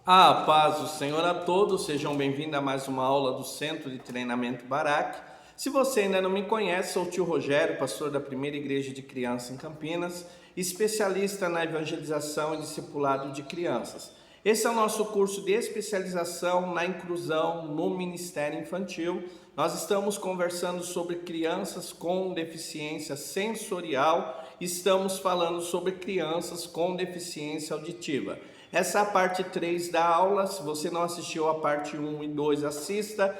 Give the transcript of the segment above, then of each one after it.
A paz do Senhor a todos, sejam bem-vindos a mais uma aula do Centro de Treinamento Baraque. Se você ainda não me conhece, sou o tio Rogério, pastor da Primeira Igreja de Crianças em Campinas, especialista na evangelização e discipulado de crianças. Esse é o nosso curso de especialização na inclusão no Ministério Infantil. Nós estamos conversando sobre crianças com deficiência sensorial, estamos falando sobre crianças com deficiência auditiva. Essa é a parte 3 da aula. Se você não assistiu a parte 1 e 2, assista.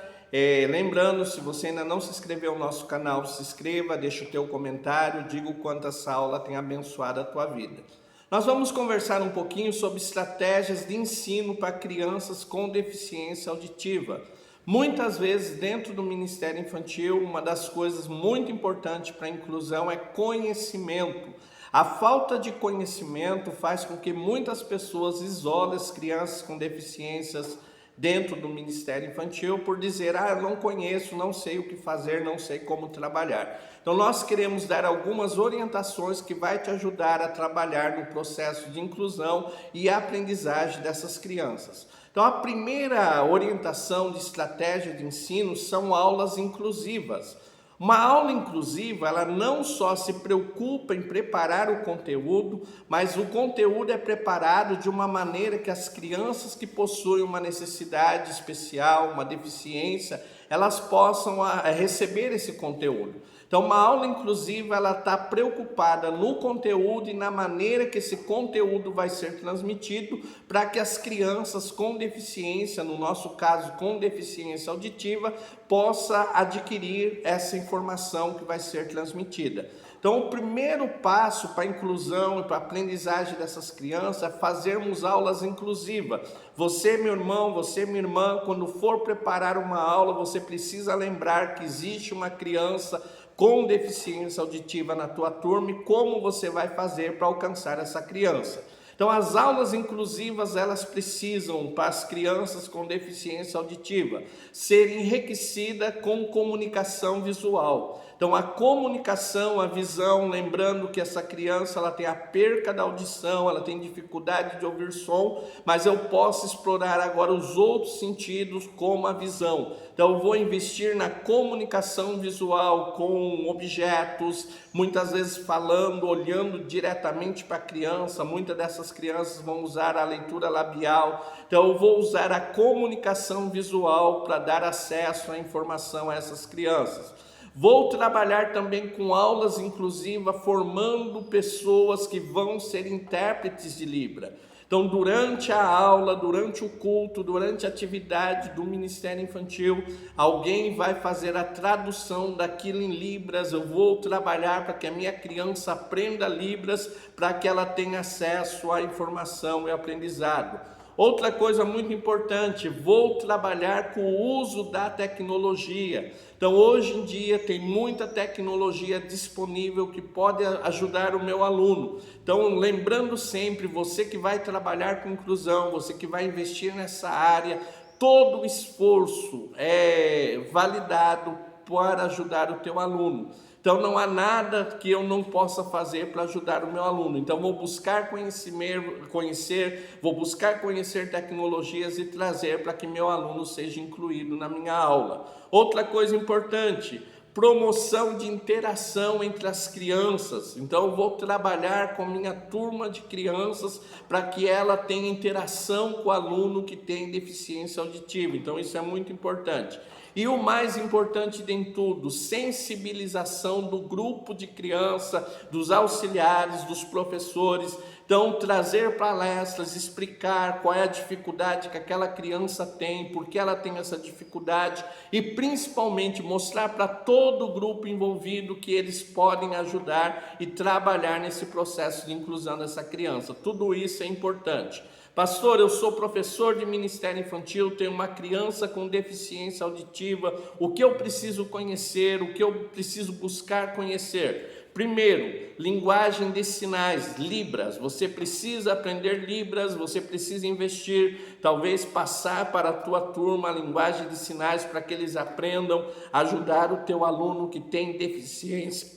Lembrando, se você ainda não se inscreveu no nosso canal, se inscreva, deixa o teu comentário, diga o quanto essa aula tem abençoado a tua vida. Nós vamos conversar um pouquinho sobre estratégias de ensino para crianças com deficiência auditiva. Muitas vezes, dentro do Ministério Infantil, uma das coisas muito importantes para a inclusão é conhecimento. A falta de conhecimento faz com que muitas pessoas isolem as crianças com deficiências dentro do Ministério Infantil por dizer, eu não conheço, não sei o que fazer, não sei como trabalhar. Então nós queremos dar algumas orientações que vai te ajudar a trabalhar no processo de inclusão e aprendizagem dessas crianças. Então a primeira orientação de estratégia de ensino são aulas inclusivas. Uma aula inclusiva, ela não só se preocupa em preparar o conteúdo, mas o conteúdo é preparado de uma maneira que as crianças que possuem uma necessidade especial, uma deficiência, elas possam receber esse conteúdo. Então, uma aula inclusiva, ela está preocupada no conteúdo e na maneira que esse conteúdo vai ser transmitido para que as crianças com deficiência, no nosso caso com deficiência auditiva, possa adquirir essa informação que vai ser transmitida. Então, o primeiro passo para a inclusão e para a aprendizagem dessas crianças é fazermos aulas inclusivas. Você, meu irmão, você, minha irmã, quando for preparar uma aula, você precisa lembrar que existe uma criança com deficiência auditiva na tua turma e como você vai fazer para alcançar essa criança. Então, as aulas inclusivas, elas precisam, para as crianças com deficiência auditiva, ser enriquecida com comunicação visual. Então, a comunicação, a visão, lembrando que essa criança ela tem a perca da audição, ela tem dificuldade de ouvir som, mas eu posso explorar agora os outros sentidos como a visão. Então, eu vou investir na comunicação visual com objetos, muitas vezes falando, olhando diretamente para a criança. Muitas dessas crianças vão usar a leitura labial. Então, eu vou usar a comunicação visual para dar acesso à informação a essas crianças. Vou trabalhar também com aulas inclusivas, formando pessoas que vão ser intérpretes de Libra. Então, durante a aula, durante o culto, durante a atividade do Ministério Infantil, alguém vai fazer a tradução daquilo em Libras. Eu vou trabalhar para que a minha criança aprenda Libras, para que ela tenha acesso à informação e aprendizado. Outra coisa muito importante, vou trabalhar com o uso da tecnologia. Então, hoje em dia tem muita tecnologia disponível que pode ajudar o meu aluno. Então, lembrando sempre, você que vai trabalhar com inclusão, você que vai investir nessa área, todo o esforço é validado para ajudar o teu aluno. Então, não há nada que eu não possa fazer para ajudar o meu aluno. Então, vou buscar vou buscar conhecer tecnologias e trazer para que meu aluno seja incluído na minha aula. Outra coisa importante, promoção de interação entre as crianças. Então, eu vou trabalhar com minha turma de crianças para que ela tenha interação com o aluno que tem deficiência auditiva. Então, isso é muito importante. E o mais importante de tudo, sensibilização do grupo de criança, dos auxiliares, dos professores. Então, trazer palestras, explicar qual é a dificuldade que aquela criança tem, por que ela tem essa dificuldade e principalmente mostrar para todo o grupo envolvido que eles podem ajudar e trabalhar nesse processo de inclusão dessa criança. Tudo isso é importante. Pastor, eu sou professor de Ministério Infantil, tenho uma criança com deficiência auditiva, o que eu preciso conhecer, o que eu preciso buscar conhecer? Primeiro, linguagem de sinais, Libras. Você precisa aprender Libras, você precisa investir, talvez passar para a tua turma a linguagem de sinais para que eles aprendam, ajudar o teu aluno que tem deficiência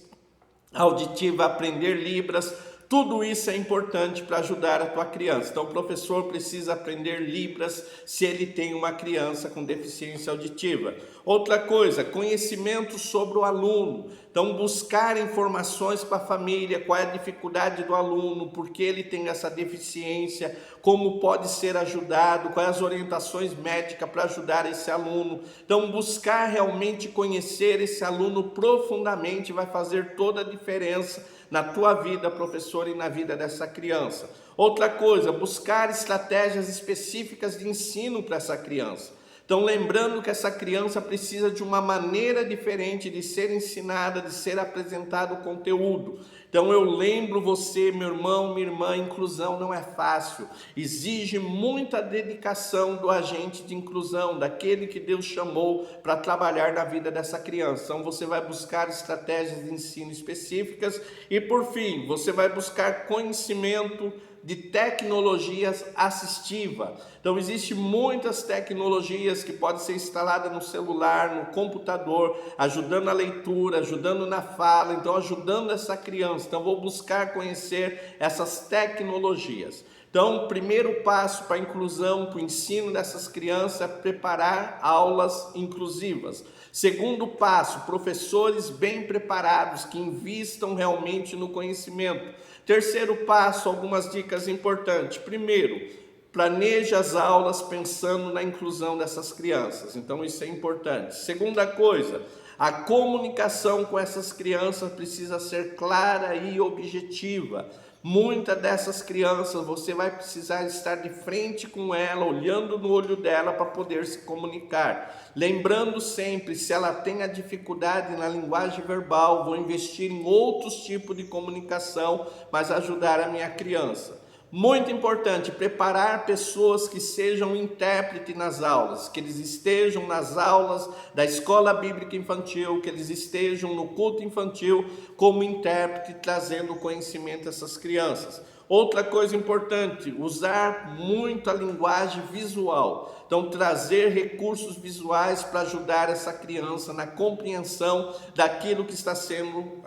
auditiva a aprender Libras. Tudo isso é importante para ajudar a tua criança. Então, o professor precisa aprender Libras se ele tem uma criança com deficiência auditiva. Outra coisa, conhecimento sobre o aluno. Então, buscar informações para a família, qual é a dificuldade do aluno, por que ele tem essa deficiência, como pode ser ajudado, quais as orientações médicas para ajudar esse aluno. Então, buscar realmente conhecer esse aluno profundamente vai fazer toda a diferença na tua vida, professor, e na vida dessa criança. Outra coisa, buscar estratégias específicas de ensino para essa criança. Então, lembrando que essa criança precisa de uma maneira diferente de ser ensinada, de ser apresentado o conteúdo. Então, eu lembro você, meu irmão, minha irmã, inclusão não é fácil. Exige muita dedicação do agente de inclusão, daquele que Deus chamou para trabalhar na vida dessa criança. Então, você vai buscar estratégias de ensino específicas e, por fim, você vai buscar conhecimento de tecnologias assistivas. Então, existem muitas tecnologias que podem ser instaladas no celular, no computador, ajudando a leitura, ajudando na fala, então ajudando essa criança. Então, vou buscar conhecer essas tecnologias. Então, o primeiro passo para a inclusão, para o ensino dessas crianças é preparar aulas inclusivas. Segundo passo, professores bem preparados que invistam realmente no conhecimento. Terceiro passo, algumas dicas importantes. Primeiro, planeje as aulas pensando na inclusão dessas crianças. Então, isso é importante. Segunda coisa, a comunicação com essas crianças precisa ser clara e objetiva. Muitas dessas crianças você vai precisar estar de frente com ela, olhando no olho dela para poder se comunicar. Lembrando sempre, se ela tem a dificuldade na linguagem verbal, vou investir em outros tipos de comunicação, mas ajudar a minha criança. Muito importante, preparar pessoas que sejam intérprete nas aulas, que eles estejam nas aulas da escola bíblica infantil, que eles estejam no culto infantil como intérprete, trazendo conhecimento a essas crianças. Outra coisa importante, usar muito a linguagem visual. Então, trazer recursos visuais para ajudar essa criança na compreensão daquilo que está sendo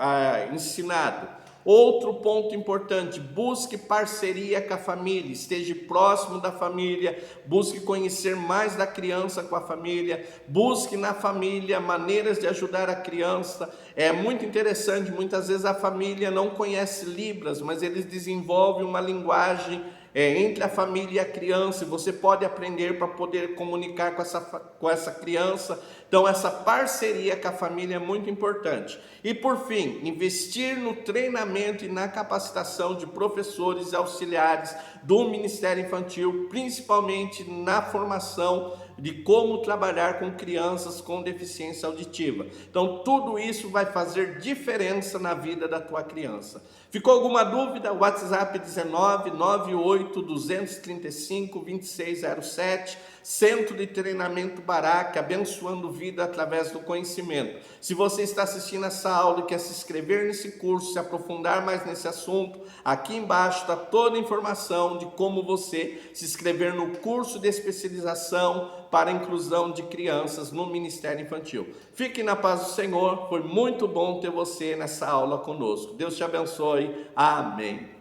ensinado. Outro ponto importante, busque parceria com a família, esteja próximo da família, busque conhecer mais da criança com a família, busque na família maneiras de ajudar a criança. É muito interessante, muitas vezes a família não conhece Libras, mas eles desenvolvem uma linguagem entre a família e a criança, e você pode aprender para poder comunicar com essa criança. Então, essa parceria com a família é muito importante. E, por fim, investir no treinamento e na capacitação de professores e auxiliares do Ministério Infantil, principalmente na formação de como trabalhar com crianças com deficiência auditiva. Então, tudo isso vai fazer diferença na vida da tua criança. Ficou alguma dúvida? WhatsApp 19 98 235 2607, Centro de Treinamento Barak, abençoando vida através do conhecimento. Se você está assistindo essa aula e quer se inscrever nesse curso, se aprofundar mais nesse assunto, aqui embaixo está toda a informação de como você se inscrever no curso de especialização para a inclusão de crianças no Ministério Infantil. Fique na paz do Senhor, foi muito bom ter você nessa aula conosco. Deus te abençoe. Amém.